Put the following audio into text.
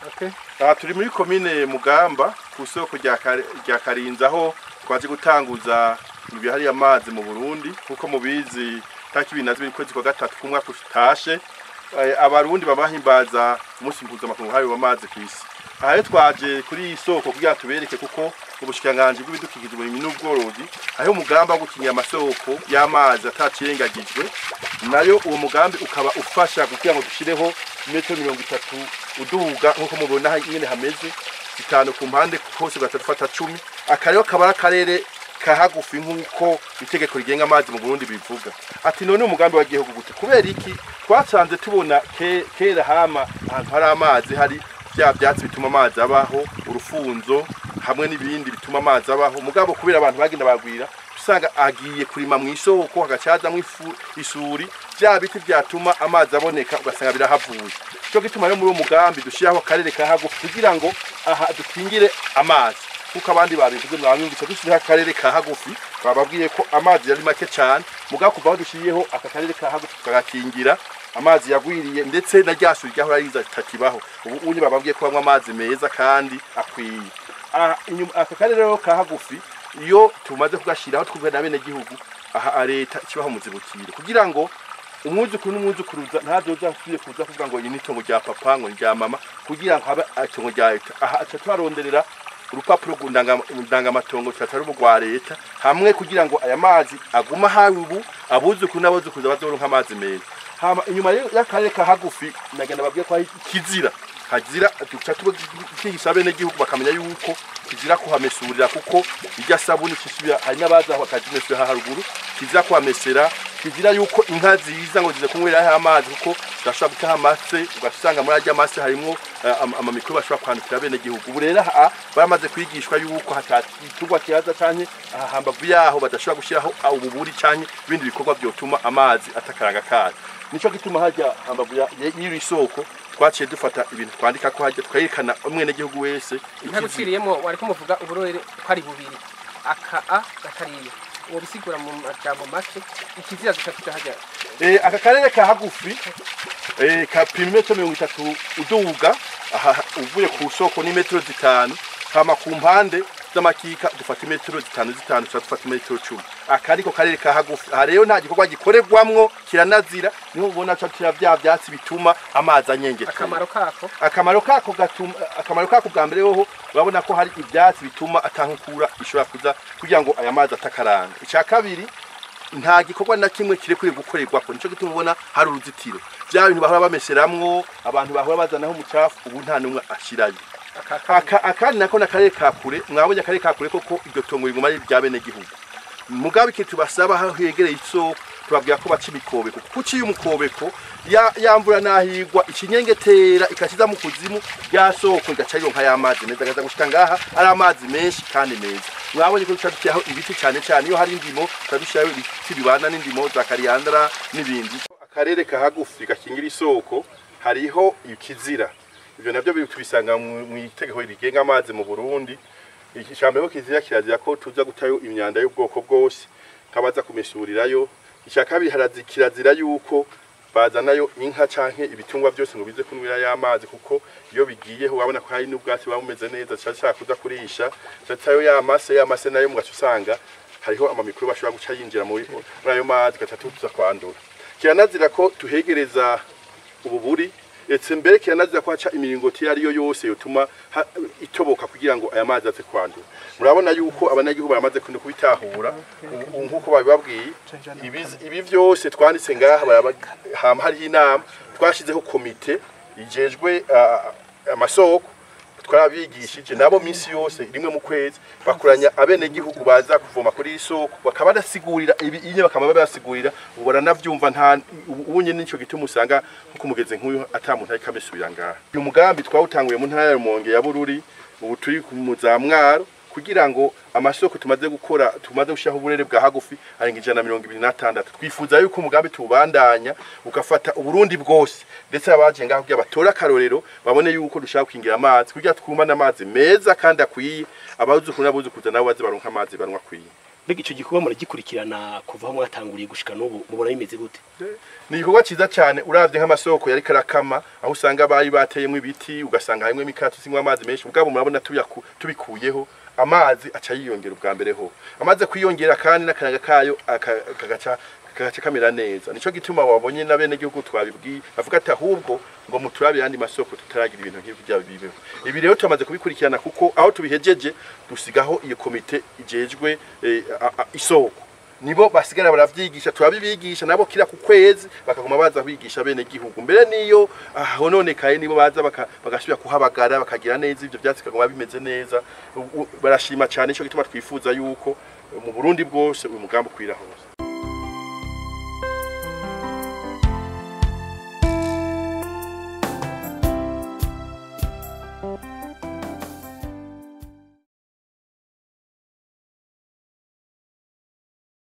Okay. Aha turi muri komine Mugamba ku soko rya Karinzi aho twaje gutanguza ibihari amazi mu Burundi kuko mubizi taki binazwe kwezi kwa gatatu kumwa kutashe abarundi babahimbaza umunsi mpuzamakungu hari w'amazi kwisi. Aha twaje kuri isoko kugira tubereke kuko ubushikanganje bw'ibidukikije muri n'ubworozi aho Mugamba gukinya amasoko y'amazi atacirengagijwe nayo uwo mugambi ukaba ufasha kugira ngo dushireho metero 30 uduga nkuko mubona nyene hameze bitanu ku mpande hose gatafata 10 akarero kabara karere kahagufi nkuko itegeko rigenga amazi mu Burundi bivuga ati none umugambi wa gihugu gute kubera iki twasanze tubona kera hama ahantu hari amazi hari bya byatsi bituma amazi abaho urufunzo hamwe n'ibindi bituma amazi abaho mugabo kubera abantu bagenda bagwira usanga agiye kurima mu isoko hagacaza mu isuri bya biti byatuma amazi aboneka ugasanga birahavuye cyo gituma rero muri uwo mugambi dushiraho akarere kahagufi kugira ngo aha dukingire amazi kuko abandi babivuze mwanyumvise dushiraho akarere kahagufi bababwiye ko amazi yari make cyane mugabo kuva aho dushiriyeho aka karere kahagufi kagakingira amazi yagwiriye ndetse na ryasuri ryahora riza tatibaho ubu unye bababwiye ko bamwe amazi meza kandi akwiye aka karere rero kahagufi iyo tumaze kugashiraho twubwe bene gihugu aha leta kibaho muzibukire kugira ngo umwuzukuru n'umwuzukuruza ntazoza kuye kuza kuvuga ngo ni itongo rya papa ngo rya mama kugira ngo habe itongo rya leta aha aca twaronderera urupapuro gundanga amatongo cyatari ubugwa leta hamwe kugira ngo aya mazi aguma hawe ubu abuzukuru n'abazukuruza bazoronka amazi meza hama inyuma y'akarere kahagufi nagenda babwiye ko kizira hajira duca tugisaba bene gihugu bakamenya yuko kizira kuhamesurira kuko irya sabuni kisubira hari nabaza aho akajimesura haruguru kizira kuhamesera kizira yuko inka ziza ngo zize kunywera amazi kuko zashobora gutaha amase ugasanga muri ajya amase harimo amamikro bashobora kwandikira bene gihugu ubu rero baramaze kwigishwa yuko hatatugwa kihaza canke hambavu yaho badashobora gushiraho ububuri canke ibindi bikorwa byotuma amazi atakaranga kazi nico gituma hajya hambavu y'iri soko twaciye dufata ibintu twandika ko hajya twayikana umwene gihugu wese ntaguciriyemo wari kumuvuga uburore kwari bubiri aka gatariye uwo bisigura mu majambo make ikizira gishafita hajya aka karere kahagufi ka metero 30 uduga uvuye ku soko ni metero 5 kama ku mpande z'amakika dufata metero 5 dufata metero 10 akariko karere kahagufi rero nta gikorwa gikoregwamwo kiranazira niho ubona cyo bya byatsi bituma amazi anyengera akamaro kako gatuma akamaro kako bwa mbere ho urabona ko hari ibyatsi bituma atankukura ishobora kuza kugira ngo aya mazi atakaranga icya kabiri nta gikorwa na kimwe kire kuri gukorerwa ko nico gituma ubona hari uruzitiro bya bintu bahora bameseramwo abantu bahora bazanaho umucafu ubu nta numwe ashirayo akandi nako nakarere kakure mwabonye akarere kakure koko iryo tongo riguma ari rya bene gihugu mugabe kitu basaba aho hegereye isoko tubabwira ko baca imikobeko kuki y'umukobeko yamvura nahigwa ikinyengetera ikashiza mu kuzimu ya soko igaca ironka y'amazi neza gaza gushika ngaha ari amazi menshi kandi meza mwabonye ko tutadukiyaho ibiti cyane cyane iyo hari indimo tadushayo ibiti bibana n'indimo za kariyandara n'ibindi akarere kahagufi gakingira isoko hariho ikizira ibyo navyo tubisanga mu itegeko rigenga amazi mu Burundi ikicambeko kizira kirazira ko tuza gutayo imyanda y'ubwoko bwose kabaza kumesurirayo icyakabiri kirazira yuko bazanayo inka canke ibitungwa byose ngo bize kunwira y'amazi kuko iyo bigiyeho wabona ko hari n'ubwatsi bameze neza cyashaka kuza kurisha cyatayo y'amase nayo mugacusanga hariho amamikro bashobora guca yinjira muri ayo mazi gatatu tuza kwandura kiranazira ko tuhegereza ububuri etse mbere kiranazira ko haca imiringoti yariyo yose yotuma itoboka kugira ngo aya mazi aze kwandura murabona yuko abanyagihugu baramaze kubitahura nkuko babibabwiye ibi byose twanditse ngaha hari inama twashizeho komite ijejwe amasoko twarabigishije nabo minsi yose rimwe mu kwezi bakuranya abene gihugu baza kuvoma kuri isoko bakaba badasigurira inye bakaba basigurira ubora navyumva nta ubunye nico gituma usanga nko mugeze nk'uyu atamuntu ari kamesubira ngaha uyu mugambi twawutanguye mu ntara ya Rumonge ya Bururi ubu turi ku muzamwaro kugira ngo amasoko tumaze gushaho uburere bwa hagufi arenga 126 twifuza yuko umugambi tubandanya ukafata uburundi bwose ndetse abaje ngaho kugira batora karorero babone yuko dushaka kwingira amazi kugira twumana amazi meza kandi akwiye abazukuru n'abuzukuza nabo bazi baronka amazi banwa kwiye mbega ico gikorwa muragikurikirana kuva aho mwatanguriye gushika n'ubu mubona bimeze gute? Ni igikorwa ciza cyane uravye nk'amasoko yari karakama aho usanga bayi bateyemwe ibiti ugasanga harimwe imikatu sinywa amazi menshi ubwabo murabona tubikuyeho amazi aca yiyongera ubwa mbere ho amaze kwiyongera kandi n'akaraga kayo akagaca kamera neza nico gituma wabonye na bene gihugu twabibwiye avuga ati ahubwo ngo muturabe yandi masoko tutaragira ibintu nk'ibyo bibeho ibi rero tumaze kubikurikirana kuko aho tubihejeje dusigaho iyo komite ijejwe isoko nibo basigara baravyigisha turabibigisha nabo kira ku kwezi bakaguma baza kwigisha bene gihugu mbere niyo hononekaye nibo baza bagasubira kuhabagara bakagira neza ivyo byatsi kaguma bimeze neza barashima cyane ico gituma twifuza yuko mu Burundi bwose uyu mugambo kwira hose.